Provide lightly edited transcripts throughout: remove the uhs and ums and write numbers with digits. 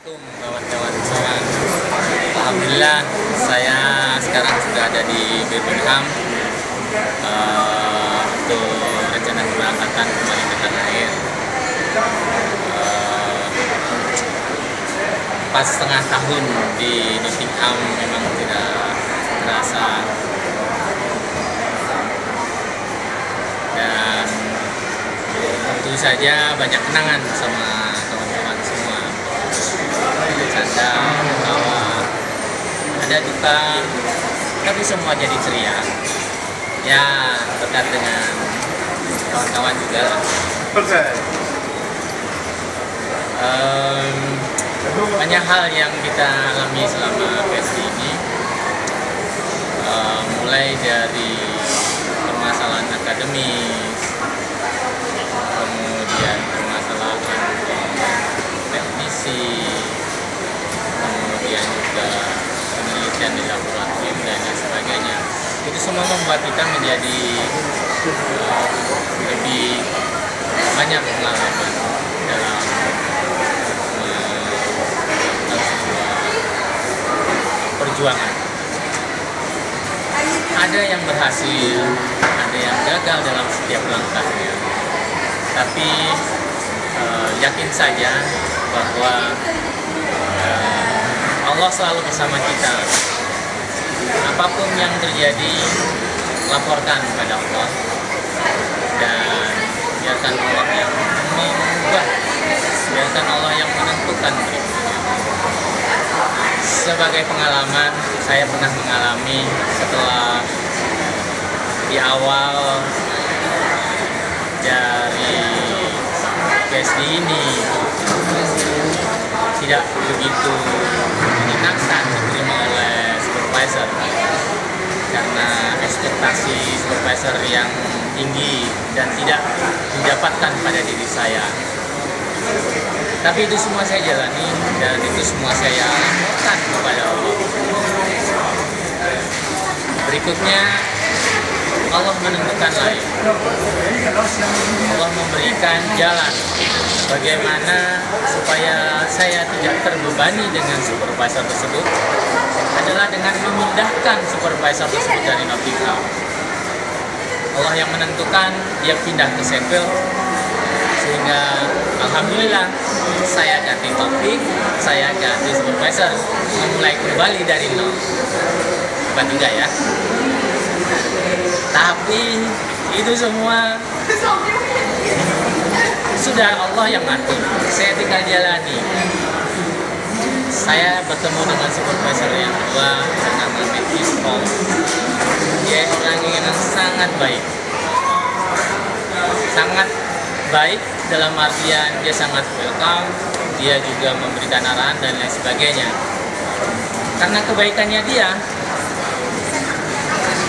Assalamualaikum kawan-kawan semua. Alhamdulillah saya sekarang sudah ada di Birmingham untuk rencana keberangkatan kembali ke tanah air. Pas setengah tahun di Nottingham memang tidak terasa, dan tentu saja banyak kenangan sama kawan-kawan semua. Bercanda, ketawa, ada duka, tapi semua jadi ceria. Ya, berkat dengan kawan-kawan juga. Banyak hal yang kita alami selama PSBB ini, mulai dari permasalahan akademis, kemudian permasalahan teknisi, kemudian juga penelitian di laboratorium dan lain sebagainya. Itu semua membuat kita menjadi lebih banyak pengalaman dalam perjuangan. Ada yang berhasil, ada yang gagal dalam setiap langkahnya. Tapi yakin saja bahwa Allah selalu bersama kita. Apapun yang terjadi, laporkan kepada Allah, dan biarkan Allah yang mengubah, biarkan Allah yang menentukan berikutnya. Sebagai pengalaman, saya pernah mengalami setelah di awal dari PSBB ini tidak begitu menyenangkan diterima oleh supervisor, karena ekspektasi supervisor yang tinggi dan tidak didapatkan pada diri saya. Tapi itu semua saya jalani, dan itu semua saya laporkan kepada Allah. Berikutnya, Allah menentukan lain. Allah memberikan jalan bagaimana supaya saya tidak terbebani dengan supervisor tersebut, adalah dengan memindahkan supervisor tersebut dari Nottingham. Allah yang menentukan dia pindah ke Sheffield, sehingga alhamdulillah saya ganti topik, saya ganti supervisor, memulai kembali dari nol. Bukan juga ya, tapi itu semua sudah Allah yang ngatur, saya tinggal jalani. Saya bertemu dengan supervisor yang kedua, bernama Matthew Paul. Dia orang yang sangat baik, sangat baik dalam artian dia sangat welcome, dia juga memberikan arahan dan lain sebagainya. Karena kebaikannya dia,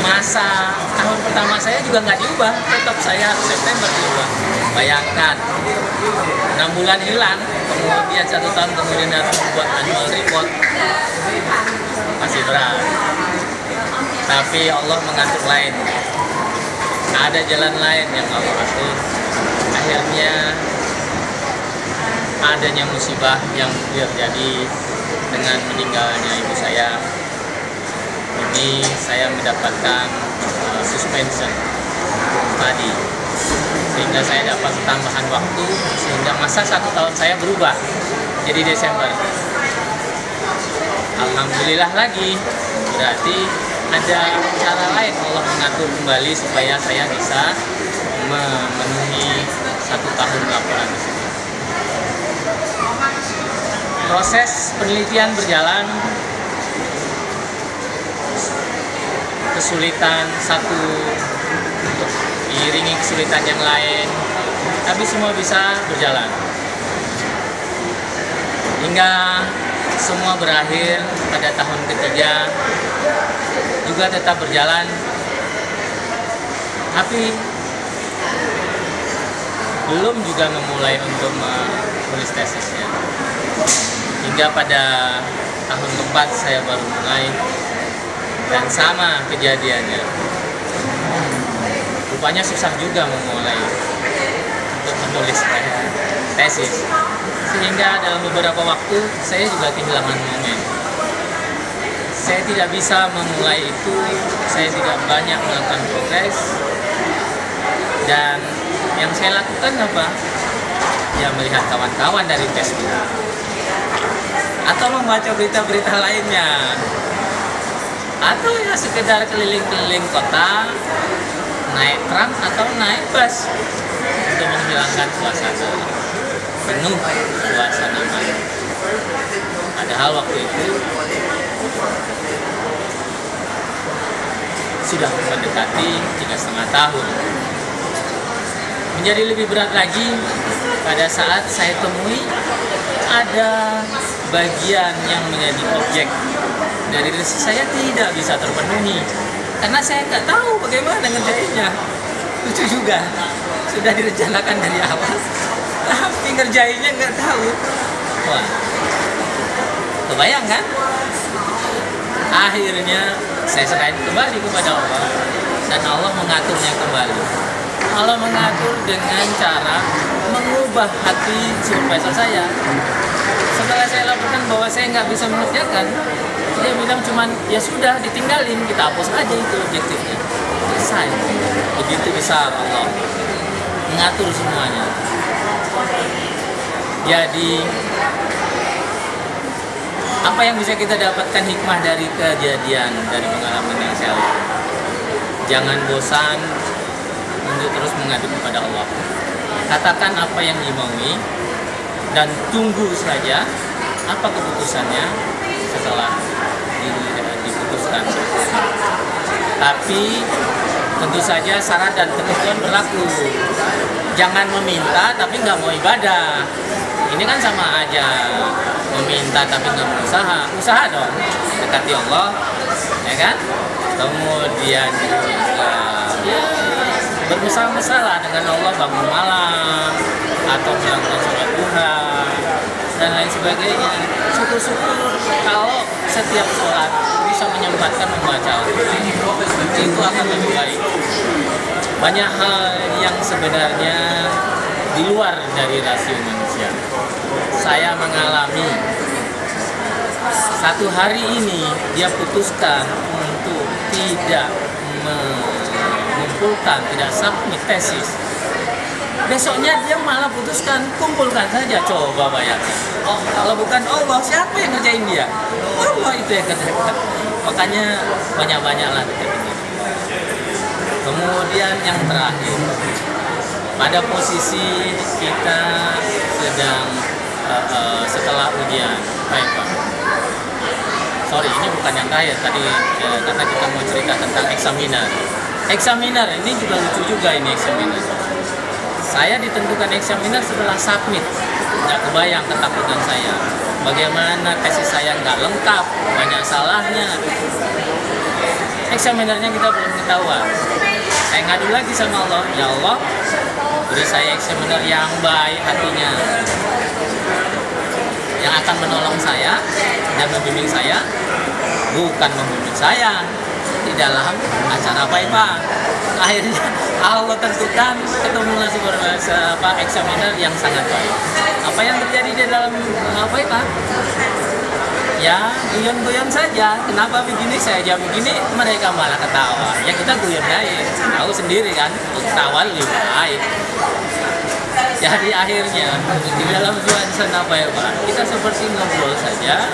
masa tahun pertama saya juga nggak diubah, tetap saya harus September diubah. Bayangkan, 6 bulan hilang, kemudian 1 tahun kemudian harus membuat annual report. Masih berat. Tapi Allah mengatur lain. Ada jalan lain yang Allah atur. Akhirnya adanya musibah yang terjadi dengan meninggalnya ibu saya. Ini saya mendapatkan suspension tadi, sehingga saya dapat tambahan waktu, sehingga masa 1 tahun saya berubah jadi Desember. Alhamdulillah lagi, berarti ada cara lain Allah mengatur kembali supaya saya bisa memenuhi 1 tahun laporan tersebut. Proses penelitian berjalan, kesulitan satu untuk diiringi kesulitan yang lain, tapi semua bisa berjalan hingga semua berakhir pada tahun ketiga, juga tetap berjalan, tapi belum juga memulai untuk menulis tesisnya. Hingga pada tahun keempat saya baru mulai, dan sama kejadiannya. Rupanya susah juga memulai untuk menulis saya. tesis. Sehingga dalam beberapa waktu saya juga kehilangan momen. Saya tidak bisa memulai itu, saya tidak banyak melakukan progres. Dan yang saya lakukan apa? Ya melihat kawan-kawan dari Facebook atau membaca berita-berita lainnya, atau ya sekedar keliling-keliling kota, naik tram atau naik bus untuk menghilangkan suasana penuh suasana malam. Padahal waktu itu sudah mendekati 3,5 tahun. Menjadi lebih berat lagi pada saat saya temui ada bagian yang menjadi objek dari rezeki saya tidak bisa terpenuhi karena saya nggak tahu bagaimana ngerjainnya. Lucu juga, sudah direncanakan dari awal tapi ngerjainnya nggak tahu. Wah, kebayang kan? Akhirnya saya serahin kembali kepada Allah dan Allah mengaturnya kembali. Allah mengatur dengan cara mengubah hati supervisor saya. Setelah saya laporkan bahwa saya nggak bisa mengerjakan, dia bilang cuman ya sudah ditinggalin, kita hapus aja itu objektifnya. Selesai. Begitu besar Allah mengatur semuanya. Jadi apa yang bisa kita dapatkan hikmah dari kejadian, dari pengalaman yang saya lakukan? Jangan bosan untuk terus mengadu kepada Allah. Katakan apa yang dimaui dan tunggu saja apa keputusannya setelah diputuskan. Tapi tentu saja syarat dan ketentuan berlaku. Jangan meminta tapi nggak mau ibadah. Ini kan sama aja, meminta tapi nggak berusaha. Usaha dong, dekati Allah, ya kan? Kemudian juga ya berusaha-usaha dengan Allah, bangun malam atau melakukan sholat duha dan lain sebagainya. Syukur-syukur kalau setiap sholat bisa menyempatkan membaca Al-Quran, itu akan lebih baik. Banyak hal yang sebenarnya di luar dari rasio manusia. Saya mengalami satu hari ini dia putuskan untuk tidak mengumpulkan, tidak submit tesis. Besoknya dia malah putuskan kumpulkan saja. Coba bayangkan. Oh, kalau bukan Allah, siapa yang ngerjain dia? Allah itu yang kerjakan. Makanya banyak-banyaklah deketin. Kemudian yang terakhir, pada posisi kita sedang setelah ujian, baik Pak. Sorry, ini bukan yang terakhir tadi karena kita mau cerita tentang eksaminar. Eksaminar ini juga lucu juga ini eksaminar. Saya ditentukan eksaminar setelah submit. Nggak kebayang ketakutan saya. Bagaimana tesis saya nggak lengkap, banyak salahnya. Eksaminernya kita belum ketahuan. Saya ngadu lagi sama Allah, ya Allah, beri saya eksaminer yang baik hatinya, yang akan menolong saya dan membimbing saya, bukan membimbing saya di dalam acara Pak. Akhirnya Allah tentukan ketemulah supervisor examiner yang sangat baik. Apa yang terjadi di dalam Pak? Ya guyon-guyon saja. Kenapa begini saya jawab begini, mereka malah ketawa. Ya kita guyon aja, tahu sendiri kan, ketawa lebih baik. Jadi akhirnya di dalam suasana Pak, kita seperti ngobrol saja.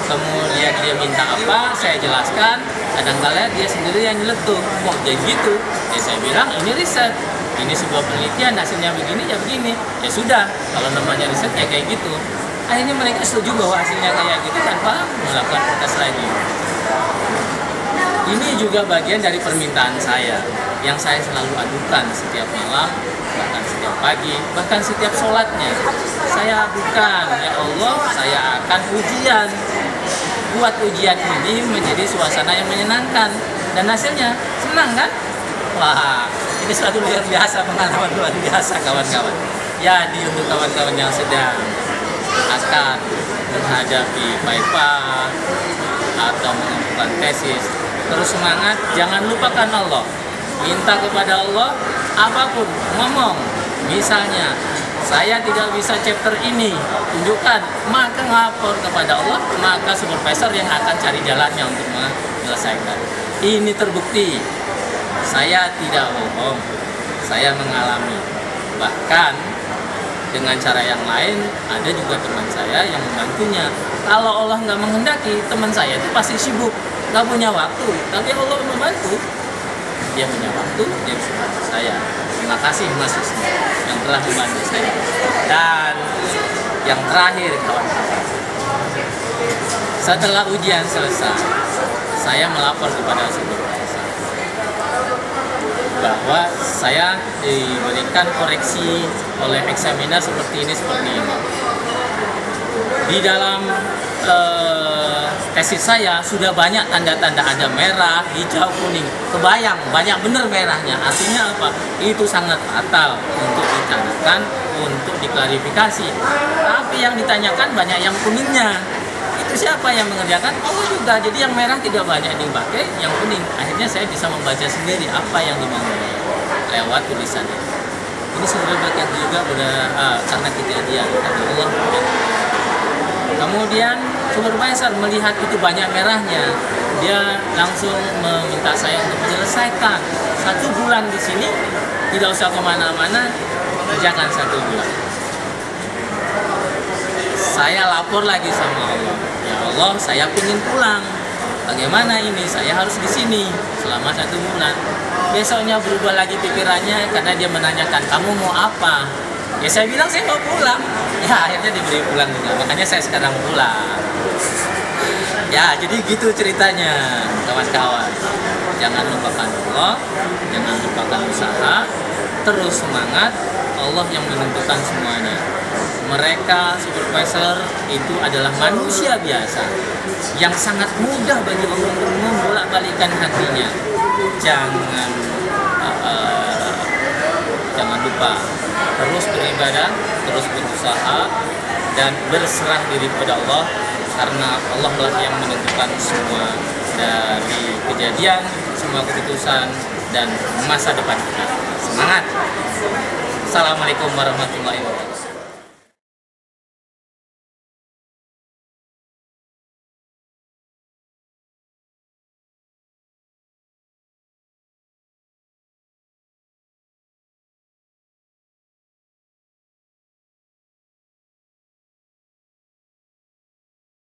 Kemudian dia minta apa, saya jelaskan. Kadang-kadang dia sendiri yang nyeletuk. Kok jadi gitu? Ya saya bilang ini riset, ini sebuah penelitian, hasilnya begini ya begini. Ya sudah, kalau namanya riset ya kayak gitu. Akhirnya mereka setuju bahwa hasilnya kayak gitu tanpa melakukan protes lagi. Ini juga bagian dari permintaan saya yang saya selalu adukan setiap malam, bahkan setiap pagi, bahkan setiap sholatnya. Saya adukan, ya Allah, saya akan ujian. Buat ujian ini menjadi suasana yang menyenangkan. Dan hasilnya senang kan? Wah, ini suatu luar biasa, pengalaman luar biasa kawan-kawan. Jadi untuk kawan-kawan yang sedang akan menghadapi PAIPA atau mengumpulkan tesis, terus semangat, jangan lupakan Allah. Minta kepada Allah apapun, ngomong. Misalnya, saya tidak bisa chapter ini, tunjukkan, maka ngapor kepada Allah, maka supervisor yang akan cari jalannya untuk menyelesaikan. Ini terbukti, saya tidak bohong, saya mengalami. Bahkan dengan cara yang lain, ada juga teman saya yang membantunya. Kalau Allah nggak menghendaki, teman saya itu pasti sibuk, nggak punya waktu. Tapi Allah membantu, dia punya waktu, dia bisa bantu saya. Terima kasih Mas Wisnu yang telah membantu saya. Dan yang terakhir kawan-kawan, setelah ujian selesai, saya melapor kepada supervisor bahwa saya diberikan koreksi oleh eksaminer seperti ini. Di dalam tesis saya sudah banyak tanda-tanda, ada merah, hijau, kuning. Kebayang, banyak bener merahnya. Artinya apa? Itu sangat fatal untuk ditanyakan, untuk diklarifikasi. Tapi yang ditanyakan banyak yang kuningnya. Itu siapa yang mengerjakan? Allah juga. Jadi yang merah tidak banyak dipakai, yang kuning. Akhirnya saya bisa membaca sendiri apa yang dimau lewat tulisannya. Ini sebenarnya bagian juga karena kita dia Allah. Kemudian supervisor melihat itu banyak merahnya, dia langsung meminta saya untuk menyelesaikan 1 bulan di sini, tidak usah kemana-mana, kerjakan 1 bulan. Saya lapor lagi sama Allah, ya Allah, saya ingin pulang. Bagaimana ini? Saya harus di sini selama 1 bulan. Besoknya berubah lagi pikirannya karena dia menanyakan, kamu mau apa? Ya saya bilang saya mau pulang. Ya akhirnya diberi pulang juga. Makanya saya sekarang pulang. Ya jadi gitu ceritanya kawan-kawan. Jangan lupakan Allah, jangan lupakan usaha, terus semangat. Allah yang menentukan semuanya. Mereka supervisor itu adalah manusia biasa yang sangat mudah bagi Allah untuk membolak-balikan hatinya. Jangan lupa terus beribadah, terus berusaha, dan berserah diri kepada Allah, karena Allah lah yang menentukan semua dari kejadian, semua keputusan, dan masa depan kita. Semangat! Assalamualaikum warahmatullahi wabarakatuh.